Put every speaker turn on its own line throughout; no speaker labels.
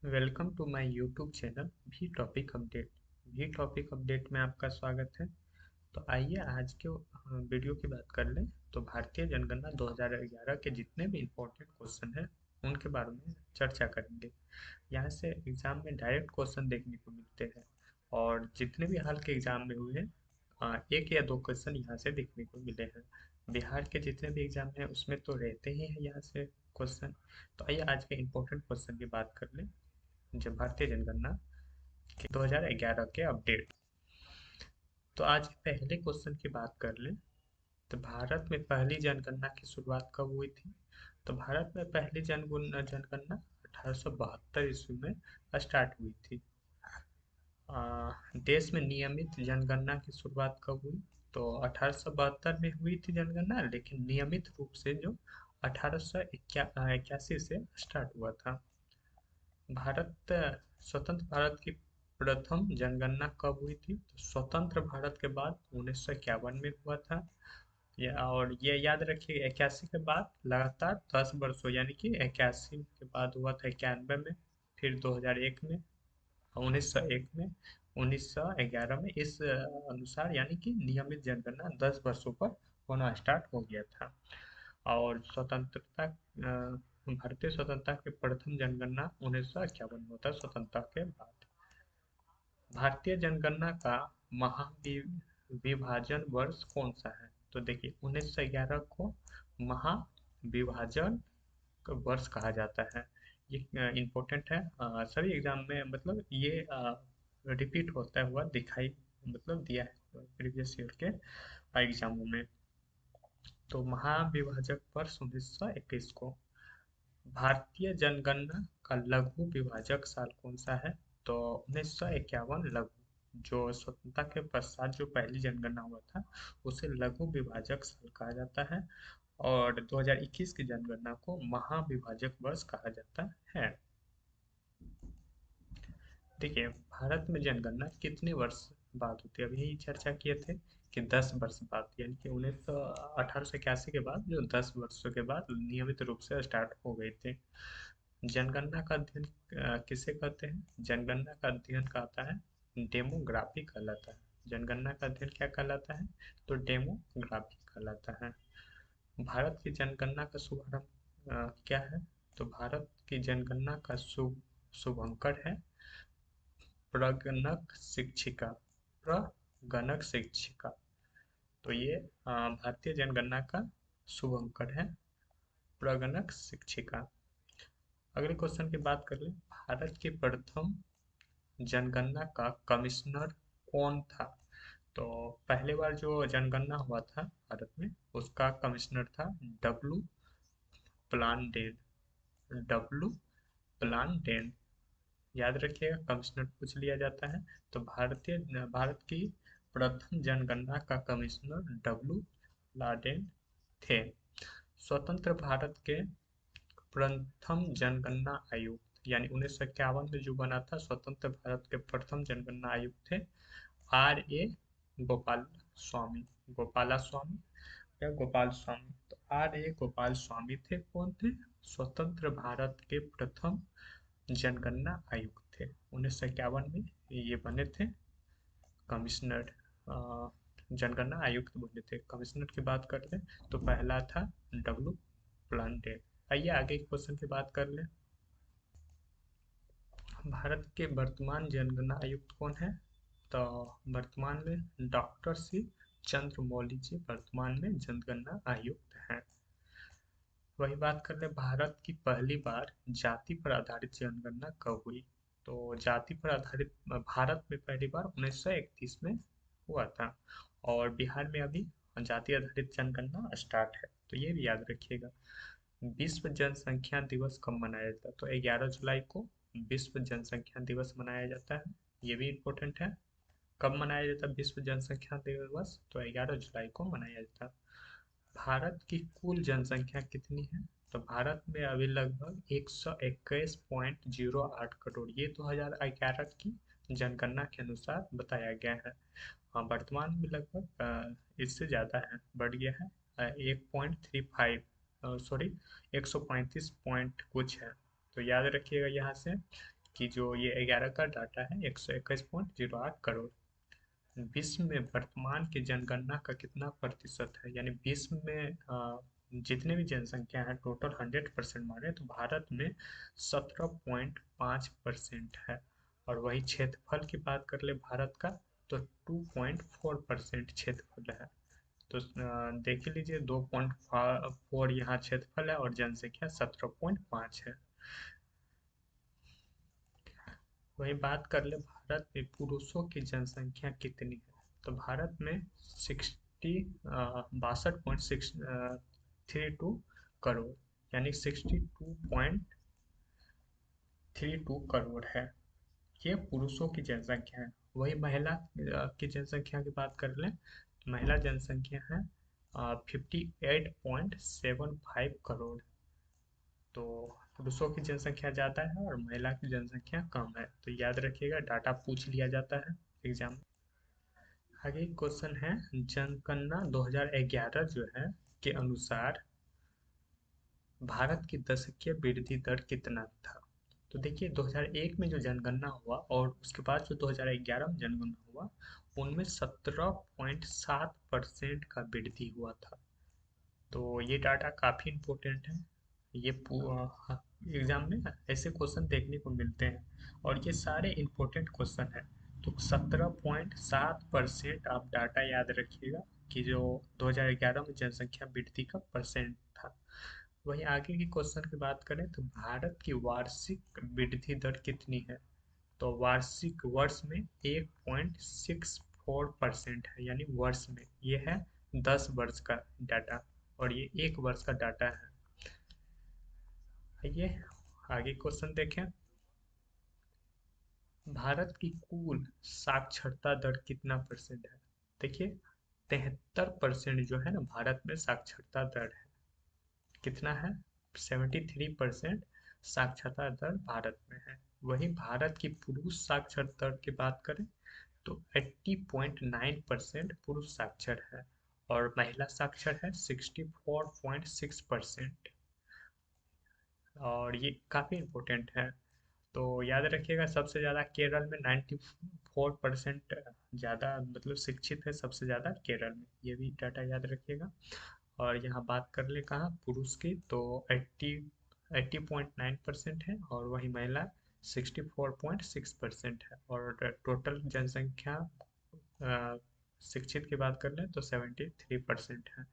Welcome to my YouTube channel भी topic update में आपका स्वागत है। तो आइए आज के वीडियो की बात कर लें। तो भारतीय जनगणना 2011 के जितने भी इम्पोर्टेंट क्वेश्चन हैं उनके बारे में चर्चा करेंगे। यहाँ से एग्जाम में डायरेक्ट क्वेश्चन देखने को मिलते हैं और जितने भी हाल के एग्जाम में हुए हैं एक या दो क्वेश्चन यहाँ से देखने को मिले हैं। बिहार के जितने भी एग्जाम हैं उसमें तो रहते ही हैं यहाँ से क्वेश्चन। तो आइए आज के इम्पोर्टेंट क्वेश्चन की बात कर लें। जब भारतीय जनगणना के 2011 के अपडेट। तो आज के पहले क्वेश्चन की बात कर लें। तो भारत में पहली जनगणना की शुरुआत कब हुई थी? तो भारत में पहली जनगणना 1872 ईस्वी में स्टार्ट हुई थी। देश में नियमित जनगणना की शुरुआत कब हुई? तो 1872 में हुई थी जनगणना, लेकिन नियमित रूप से जो 1881 से स्टार्ट हुआ था। भारत स्वतंत्र भारत की प्रथम जनगणना कब हुई थी? तो स्वतंत्र भारत के बाद 1951 में हुआ था। और ये याद रखिए, 81 के बाद लगातार 10 वर्षों यानी कि 81 के बाद हुआ था 91 में, फिर 2001 में, 1901 में, 1911 में। इस अनुसार यानी कि नियमित जनगणना 10 वर्षों पर होना स्टार्ट हो गया था। और भारतीय स्वतंत्रता के प्रथम जनगणना 1951 में होता है, स्वतंत्रता के बाद। भारतीय जनगणना का महाविभाजन वर्ष कौन सा है? तो देखिए, 1911 को महाविभाजन का वर्ष कहा जाता है। ये इम्पोर्टेंट है। सभी एग्जाम में मतलब ये रिपीट होता हुआ दिखाई मतलब दिया है प्रीवियस ईयर के एग्जामों में। तो महाविभाजक वर्ष 1921 को। भारतीय जनगणना का लघु विभाजक साल कौन सा है? तो 1951 लघु। जो स्वतंत्रता के पश्चात जो पहली जनगणना हुआ था उसे लघु विभाजक साल कहा जाता है। और 2021 की जनगणना को महाविभाजक वर्ष कहा जाता है। देखिए, भारत में जनगणना कितने वर्ष बाद होती है? अभी यही चर्चा किए थे कि 10 वर्ष बाद, यानी कि 1881 के बाद जो 10 वर्षों के बाद नियमित रूप से स्टार्ट हो गए थे। जनगणना का अध्ययन किसे कहते हैं? जनगणना का अध्ययन कहता है डेमोग्राफी कहलाता है। जनगणना का अध्ययन क्या कहलाता है? तो डेमोग्राफी कहलाता है। भारत की जनगणना का शुभारंभ क्या है? तो भारत की जनगणना का शुभंकर है प्रगणक शिक्षिका। प्रगणक शिक्षिका। तो ये भारतीय जनगणना का शुभंकर है प्रगणक शिक्षिका। अगले क्वेश्चन की बात कर लें। भारत की प्रथम जनगणना का कमिश्नर कौन था? तो पहली बार जो जनगणना हुआ था भारत में उसका कमिश्नर था डब्लू प्लानडेन। डब्लू प्लानडेन। याद रखिएगा, कमिश्नर पूछ लिया जाता है। तो भारत की प्रथम जनगणना का कमिश्नर डब्लू प्लाडेन थे। स्वतंत्र भारत के प्रथम जनगणना आयुक्त यानी 1951 में जो बना था, स्वतंत्र भारत के प्रथम जनगणना आयुक्त थे आर ए गोपाल स्वामी। गोपाला स्वामी या गोपाल स्वामी। तो आर ए गोपाल स्वामी थे। कौन थे? स्वतंत्र भारत के प्रथम जनगणना आयुक्त थे। 1951 में ये बने थे कमिश्नर। जनगणना आयुक्त बने थे। कमिश्नर की बात कर लें तो पहला था डब्लू प्लांटेड। आइए आगे क्वेश्चन की बात कर लें। भारत के वर्तमान जनगणना आयुक्त कौन है? तो वर्तमान में डॉक्टर सी चंद्रमौली जी वर्तमान में जनगणना आयुक्त हैं। वही बात कर ले, भारत की पहली बार जाति पर आधारित जनगणना कब हुई? तो जाति पर आधारित भारत में पहली बार 1931 में हुआ था। और बिहार में अभी जाति आधारित जनगणना स्टार्ट है, तो ये भी याद रखिएगा। विश्व जनसंख्या दिवस कब मनाया जाता है? तो 11 जुलाई को विश्व जनसंख्या दिवस मनाया जाता है। ये भी इम्पोर्टेंट है। कब मनाया जाता है विश्व जनसंख्या दिवस? तो 11 जुलाई को मनाया जाता है। भारत की कुल जनसंख्या कितनी है? तो भारत में अभी लगभग 121.08 करोड़, ये 2011 की जनगणना के अनुसार बताया गया है। हाँ, वर्तमान में लगभग इससे ज़्यादा है, बढ़ गया है। 1.35 सॉरी 135 पॉइंट कुछ है। तो याद रखिएगा यहाँ से कि जो ये 11 का डाटा है 121.08 करोड़। विश्व में वर्तमान की जनगणना का कितना प्रतिशत है, यानी विश्व में जितने भी जनसंख्या है टोटल 100% माने तो भारत में 17.5% है। और वही क्षेत्रफल की बात कर ले भारत का, तो 2.4% क्षेत्रफल है। तो देख लीजिए 2.4 यहाँ क्षेत्रफल है और जनसंख्या 17.5 है। वही बात कर ले भारत में पुरुषों की जनसंख्या कितनी है, तो भारत में 62.32 करोड़, यानी 62.32 करोड़ है। ये पुरुषों की जनसंख्या है। वही महिला की जनसंख्या की बात कर लें तो महिला जनसंख्या है 58.75 करोड़। तो पुरुषों की जनसंख्या ज़्यादा है और महिला की जनसंख्या कम है, तो याद रखिएगा, डाटा पूछ लिया जाता है एग्जाम में। आगे क्वेश्चन है, जनगणना 2011 जो है के अनुसार भारत की दशकीय वृद्धि दर कितना था। तो देखिए 2001 में जो जनगणना हुआ और उसके बाद जो 2011 में जनगणना हुआ, उनमें 17.7% का वृद्धि हुआ था। तो ये डाटा काफ़ी इम्पोर्टेंट है। ये एग्जाम में ना ऐसे क्वेश्चन देखने को मिलते हैं और ये सारे इम्पोर्टेंट क्वेश्चन है। तो 17.7% आप डाटा याद रखिएगा कि जो 2011 में जनसंख्या वृद्धि का परसेंट था। वहीं आगे की क्वेश्चन की बात करें तो भारत की वार्षिक वृद्धि दर कितनी है। तो वार्षिक वर्ष में 1.64% है, यानी वर्ष में। ये है 10 वर्ष का डाटा और ये 1 वर्ष का डाटा है। आइए आगे क्वेश्चन देखें, भारत की कुल साक्षरता दर कितना परसेंट है। देखिए 73% जो है ना भारत में साक्षरता दर है। कितना है, 73% साक्षरता दर भारत में है। वहीं भारत की पुरुष साक्षरता दर की बात करें तो 80.9% पुरुष साक्षर है और महिला साक्षर है 64.6%। और ये काफ़ी इम्पोर्टेंट है, तो याद रखिएगा सबसे ज़्यादा केरल में 94% ज़्यादा मतलब शिक्षित है, सबसे ज़्यादा केरल में। ये भी डाटा याद रखिएगा। और यहाँ बात कर ले कहाँ पुरुष की, तो 80.9% है और वही महिला 64.6% है। और टोटल जनसंख्या शिक्षित की बात कर लें तो 73% है।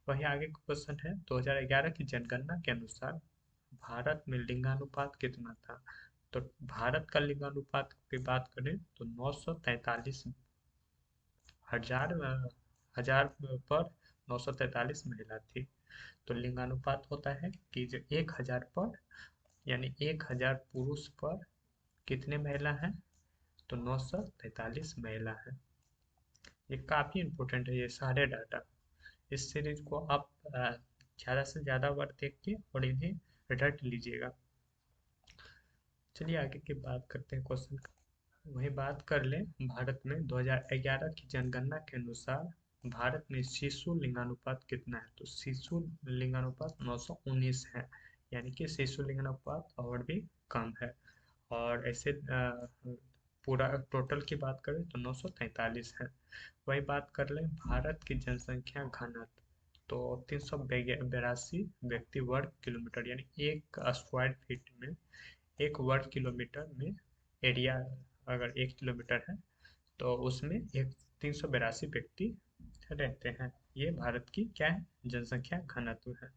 वहीं आगे क्वेश्चन है, 2011 की जनगणना के अनुसार भारत में लिंगानुपात कितना था। तो भारत का लिंगानुपात की बात करें तो 943 हजार हजार पर 943 महिला थी। तो लिंगानुपात होता है कि जो 1000 पर, यानी 1000 पुरुष पर कितने महिला हैं, तो 943 महिला है। ये काफ़ी इम्पोर्टेंट है ये सारे डाटा। इस सीरीज को आप ज़्यादा से ज़्यादा बार देख के और इन्हें रट लीजिएगा। चलिए आगे की बात करते हैं क्वेश्चन। वही बात कर लें, भारत में 2011 की जनगणना के अनुसार भारत में शिशु लिंगानुपात कितना है। तो शिशु लिंगानुपात 919 है, यानी कि शिशु लिंगानुपात और भी कम है। और ऐसे पूरा टोटल की बात करें तो 943 है। वही बात कर लें भारत की जनसंख्या घनत्व, तो 382 व्यक्ति वर्ग किलोमीटर, यानी एक स्क्वायर फीट में, एक वर्ग किलोमीटर में एरिया अगर 1 किलोमीटर है तो उसमें एक 382 व्यक्ति रहते हैं। ये भारत की क्या है, जनसंख्या घनत्व है।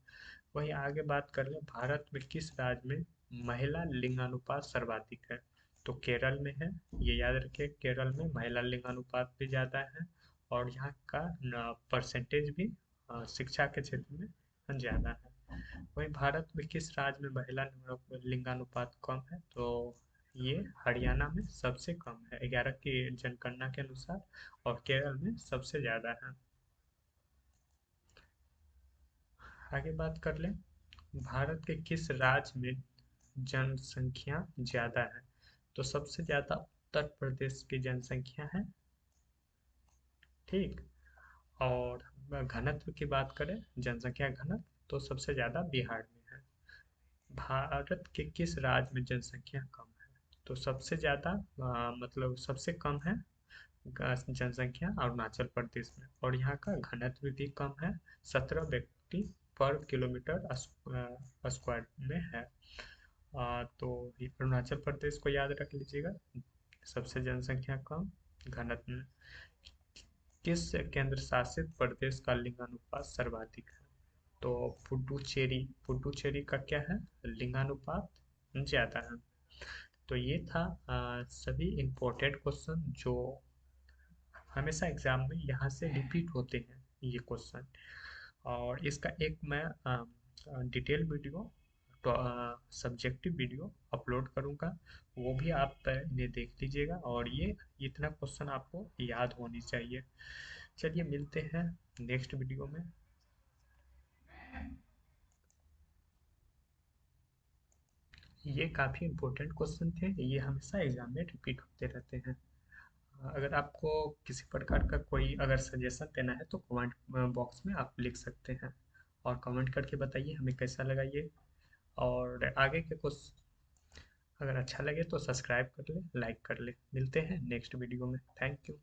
वहीं आगे बात कर लें, भारत में किस राज्य में महिला लिंगानुपात सर्वाधिक है। तो केरल में है। ये याद रखिए केरल में महिला लिंगानुपात भी ज़्यादा है और यहाँ का परसेंटेज भी शिक्षा के क्षेत्र में ज़्यादा है। वहीं भारत में किस राज्य में महिला लिंगानुपात कम है। तो ये हरियाणा में सबसे कम है 11 की जनगणना के अनुसार और केरल में सबसे ज़्यादा है। आगे बात कर लें, भारत के किस राज्य में जनसंख्या ज़्यादा है। तो सबसे ज़्यादा उत्तर प्रदेश की जनसंख्या है। ठीक। और घनत्व की बात करें, जनसंख्या घनत्व, तो सबसे ज़्यादा बिहार में है। भारत के किस राज्य में जनसंख्या कम है। तो सबसे ज़्यादा मतलब सबसे कम है जनसंख्या अरुणाचल प्रदेश में, और यहाँ का घनत्व भी कम है, 17 व्यक्ति पर किलोमीटर स्क्वायर में है। तो ये अरुणाचल प्रदेश को याद रख लीजिएगा, सबसे जनसंख्या कम, घनत्व में। किस केंद्र शासित प्रदेश का लिंगानुपात सर्वाधिक है? तो पुडुचेरी, पुडुचेरी का क्या है, लिंगानुपात ज्यादा है। तो ये था सभी इम्पोर्टेंट क्वेश्चन जो हमेशा एग्जाम में यहाँ से रिपीट होते हैं ये क्वेश्चन। और इसका एक मैं डिटेल वीडियो, तो सब्जेक्टिव वीडियो अपलोड करूँगा, वो भी आप इन्हें देख लीजिएगा, और ये इतना क्वेश्चन आपको याद होनी चाहिए। चलिए मिलते हैं नेक्स्ट वीडियो में। ये काफ़ी इम्पोर्टेंट क्वेश्चन थे, ये हमेशा एग्जाम में रिपीट होते रहते हैं। अगर आपको किसी प्रकार का कोई अगर सजेशन देना है तो कमेंट बॉक्स में आप लिख सकते हैं, और कमेंट करके बताइए हमें कैसा लगा ये। और आगे के कुछ अगर अच्छा लगे तो सब्सक्राइब कर ले, लाइक कर ले। मिलते हैं नेक्स्ट वीडियो में। Thank you.